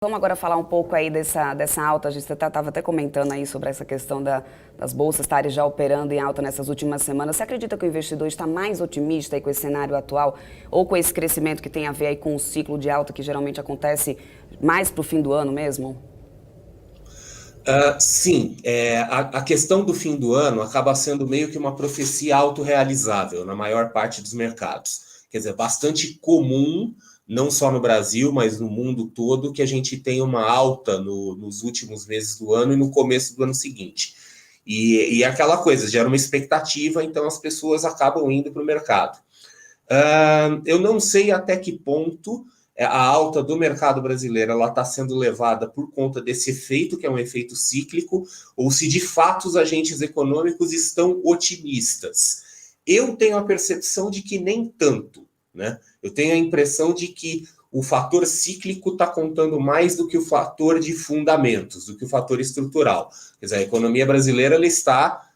Vamos agora falar um pouco aí dessa alta. A gente estava até comentando aí sobre essa questão das bolsas estarem já operando em alta nessas últimas semanas. Você acredita que o investidor está mais otimista aí com esse cenário atual ou com esse crescimento que tem a ver aí com o ciclo de alta que geralmente acontece mais para o fim do ano mesmo? Sim, a questão do fim do ano acaba sendo meio que uma profecia autorrealizável na maior parte dos mercados. Quer dizer, bastante comum, não só no Brasil, mas no mundo todo, que a gente tenha uma alta nos últimos meses do ano e no começo do ano seguinte. E é aquela coisa, gera uma expectativa, então as pessoas acabam indo para o mercado. Eu não sei até que ponto a alta do mercado brasileiro ela está sendo levada por conta desse efeito, que é um efeito cíclico, ou se de fato os agentes econômicos estão otimistas. Eu tenho a percepção de que nem tanto, né? Eu tenho a impressão de que o fator cíclico está contando mais do que o fator de fundamentos, do que o fator estrutural. Quer dizer, a economia brasileira ela está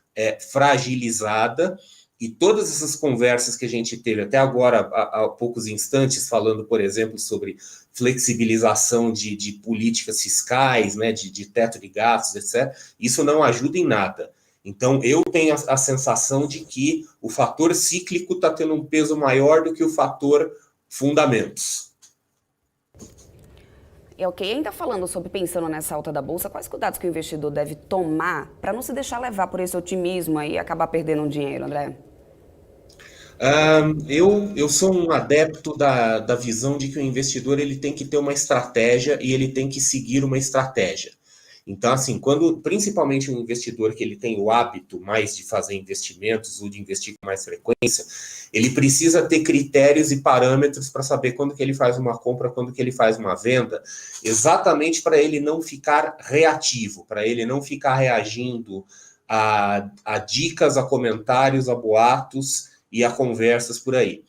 fragilizada, e todas essas conversas que a gente teve até agora, há poucos instantes, falando, por exemplo, sobre flexibilização de políticas fiscais, né, de teto de gastos, etc., isso não ajuda em nada. Então, eu tenho a sensação de que o fator cíclico está tendo um peso maior do que o fator fundamentos. Ok, ainda falando sobre pensando nessa alta da bolsa, quais cuidados que o investidor deve tomar para não se deixar levar por esse otimismo e acabar perdendo um dinheiro, André? Eu sou um adepto da visão de que o investidor ele tem que ter uma estratégia e ele tem que seguir uma estratégia. Então, assim, quando principalmente um investidor que ele tem o hábito mais de fazer investimentos ou de investir com mais frequência, ele precisa ter critérios e parâmetros para saber quando que ele faz uma compra, quando que ele faz uma venda, exatamente para ele não ficar reativo, para ele não ficar reagindo a dicas, a comentários, a boatos e a conversas por aí.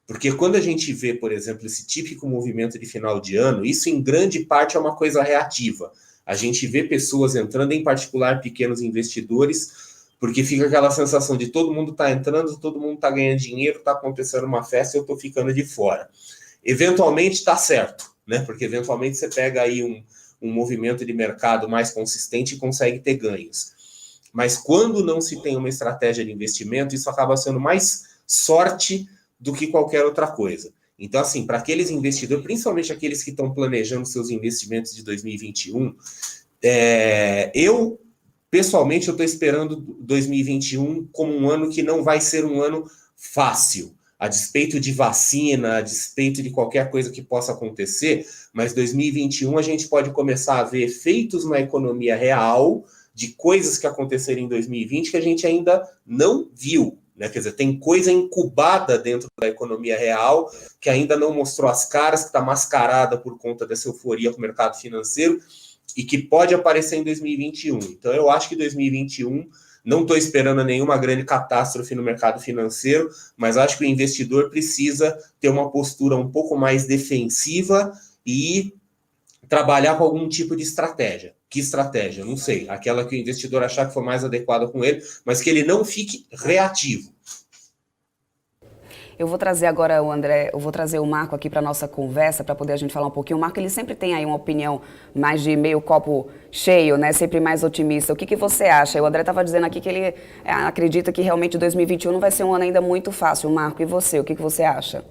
Porque quando a gente vê, por exemplo, esse típico movimento de final de ano, isso em grande parte é uma coisa reativa. A gente vê pessoas entrando, em particular pequenos investidores, porque fica aquela sensação de todo mundo está entrando, todo mundo está ganhando dinheiro, está acontecendo uma festa e eu estou ficando de fora. Eventualmente está certo, né? Porque eventualmente você pega aí um movimento de mercado mais consistente e consegue ter ganhos. Mas quando não se tem uma estratégia de investimento, isso acaba sendo mais sorte do que qualquer outra coisa. Então, assim, para aqueles investidores, principalmente aqueles que estão planejando seus investimentos de 2021, eu, pessoalmente, eu estou esperando 2021 como um ano que não vai ser um ano fácil, a despeito de vacina, a despeito de qualquer coisa que possa acontecer, mas 2021 a gente pode começar a ver efeitos na economia real de coisas que aconteceram em 2020 que a gente ainda não viu. Né? Quer dizer, tem coisa incubada dentro da economia real que ainda não mostrou as caras, que está mascarada por conta dessa euforia com o mercado financeiro e que pode aparecer em 2021. Então, eu acho que 2021, não estou esperando nenhuma grande catástrofe no mercado financeiro, mas acho que o investidor precisa ter uma postura um pouco mais defensiva e trabalhar com algum tipo de estratégia. Que estratégia? Não sei. Aquela que o investidor achar que for mais adequada com ele, mas que ele não fique reativo. Eu vou trazer agora o André, eu vou trazer o Marco aqui para nossa conversa, para poder a gente falar um pouquinho. O Marco, ele sempre tem aí uma opinião mais de meio copo cheio, né? Sempre mais otimista. O que você acha? O André estava dizendo aqui que ele acredita que realmente 2021 não vai ser um ano ainda muito fácil. Marco, e você? O que você acha?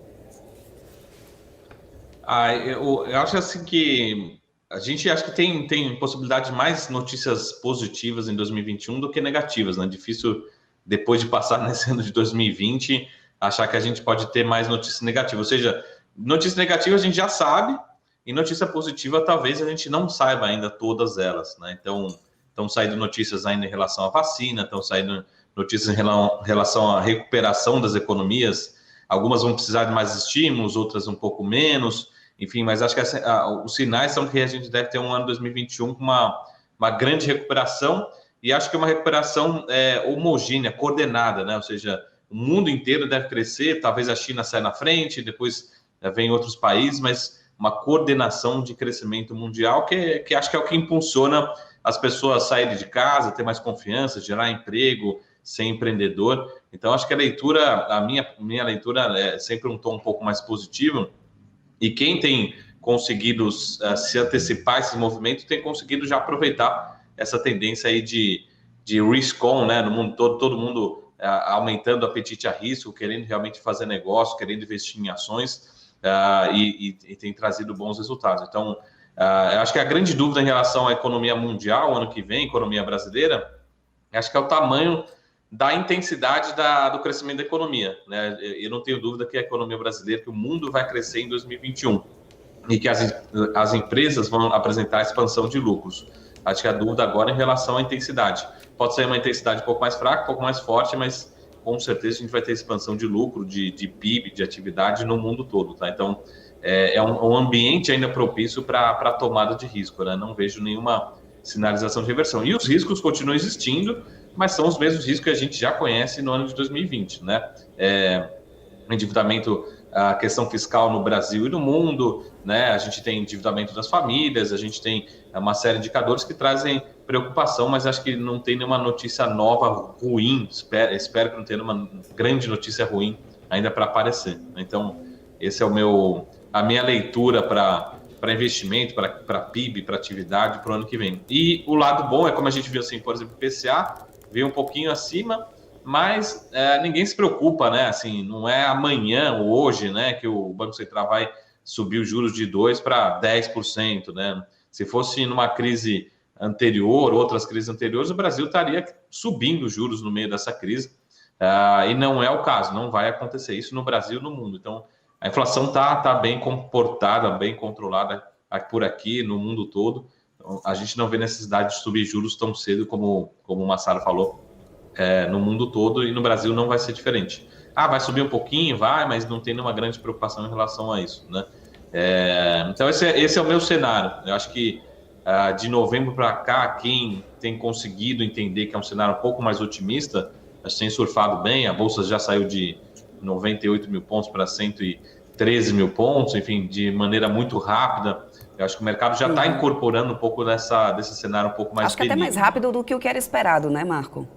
Eu acho assim que a gente acha que tem possibilidade de mais notícias positivas em 2021 do que negativas, né? Difícil, depois de passar nesse ano de 2020, achar que a gente pode ter mais notícias negativas. Ou seja, notícia negativa a gente já sabe, e notícia positiva talvez a gente não saiba ainda todas elas, né? Então, estão saindo notícias ainda em relação à vacina, estão saindo notícias em relação à recuperação das economias. Algumas vão precisar de mais estímulos, outras um pouco menos. Enfim, mas acho que os sinais são que a gente deve ter um ano 2021 com uma grande recuperação, e acho que uma recuperação homogênea, coordenada, né? Ou seja, o mundo inteiro deve crescer, talvez a China saia na frente, depois vem outros países, mas uma coordenação de crescimento mundial que acho que é o que impulsiona as pessoas a saírem de casa, ter mais confiança, gerar emprego, ser empreendedor. Então, acho que a minha leitura é sempre um tom um pouco mais positivo. E quem tem conseguido se antecipar esses movimentos, tem conseguido já aproveitar essa tendência aí de risk-on, né, no mundo todo mundo aumentando o apetite a risco, querendo realmente fazer negócio, querendo investir em ações, e tem trazido bons resultados. Então, eu acho que a grande dúvida em relação à economia mundial, ano que vem, economia brasileira, acho que é o tamanho da intensidade do crescimento da economia, né? Eu não tenho dúvida que a economia brasileira, que o mundo vai crescer em 2021 e que as empresas vão apresentar expansão de lucros. Acho que a dúvida agora é em relação à intensidade. Pode ser uma intensidade um pouco mais fraca, um pouco mais forte, mas com certeza a gente vai ter expansão de lucro, de PIB, de atividade no mundo todo, tá? Então, é um ambiente ainda propício para a tomada de risco, né? Não vejo nenhuma sinalização de reversão. E os riscos continuam existindo, mas são os mesmos riscos que a gente já conhece no ano de 2020, né? Endividamento, a questão fiscal no Brasil e no mundo, né? A gente tem endividamento das famílias, a gente tem uma série de indicadores que trazem preocupação, mas acho que não tem nenhuma notícia nova ruim, espero que não tenha uma grande notícia ruim ainda para aparecer. Então, esse é a minha leitura para investimento, para PIB, para atividade para o ano que vem. E o lado bom é, como a gente viu assim, por exemplo, o PCA veio um pouquinho acima, mas ninguém se preocupa, né? Assim, não é amanhã ou hoje, né, que o Banco Central vai subir os juros de 2% para 10%, né? Se fosse numa crise anterior, outras crises anteriores, o Brasil estaria subindo os juros no meio dessa crise, e não é o caso, não vai acontecer isso no Brasil e no mundo. Então, a inflação tá bem comportada, bem controlada por aqui, no mundo todo. Então, a gente não vê necessidade de subir juros tão cedo, como o Massaro falou, no mundo todo, e no Brasil não vai ser diferente. Vai subir um pouquinho, mas não tem nenhuma grande preocupação em relação a isso, né? Então, esse é o meu cenário. Eu acho que de novembro para cá, quem tem conseguido entender que é um cenário um pouco mais otimista, acho que tem surfado bem. A Bolsa já saiu de 98 mil pontos para 113 mil pontos, enfim, de maneira muito rápida. Eu acho que o mercado já está incorporando um pouco desse cenário um pouco mais acho que até mais rápido do que o que era esperado, né, Marco?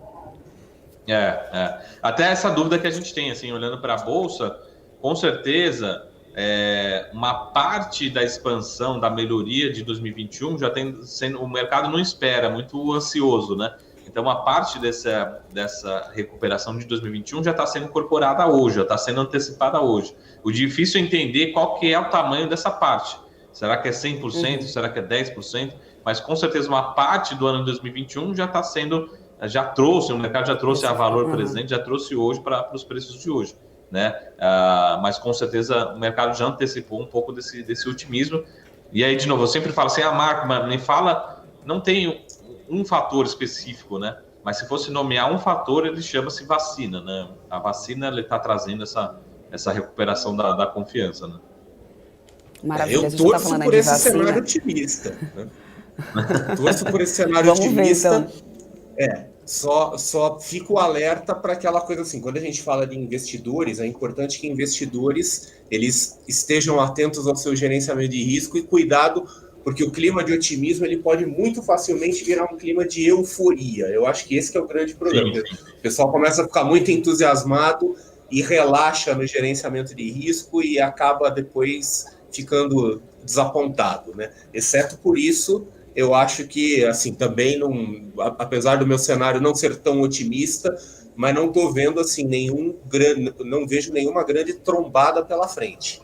Até essa dúvida que a gente tem, assim, olhando para a Bolsa, com certeza, uma parte da expansão, da melhoria de 2021 já tem sendo, o mercado não espera, muito ansioso, né? Então, uma parte dessa recuperação de 2021 já está sendo incorporada hoje, já está sendo antecipada hoje. O difícil é entender qual que é o tamanho dessa parte. Será que é 100%? Será que é 10%? Mas, com certeza, uma parte do ano de 2021 já está sendo... o mercado já trouxe a valor presente, já trouxe hoje para os preços de hoje, né? Mas, com certeza, o mercado já antecipou um pouco desse otimismo. E aí, de novo, eu sempre falo assim, Marco, me fala... Não tem um fator específico, né? Mas se fosse nomear um fator, ele chama-se vacina, né? A vacina está trazendo essa recuperação da confiança, né? Maravilha. Eu torço por esse cenário otimista, né? Torço por esse cenário otimista. Ver, então. Só fico alerta para aquela coisa assim, quando a gente fala de investidores, é importante que investidores eles estejam atentos ao seu gerenciamento de risco e cuidado, porque o clima de otimismo ele pode muito facilmente virar um clima de euforia. Eu acho que esse que é o grande problema. Sim. O pessoal começa a ficar muito entusiasmado e relaxa no gerenciamento de risco e acaba depois ficando desapontado, né? Exceto por isso, eu acho que, assim, também, apesar do meu cenário não ser tão otimista, mas não estou vendo, assim, não vejo nenhuma grande trombada pela frente.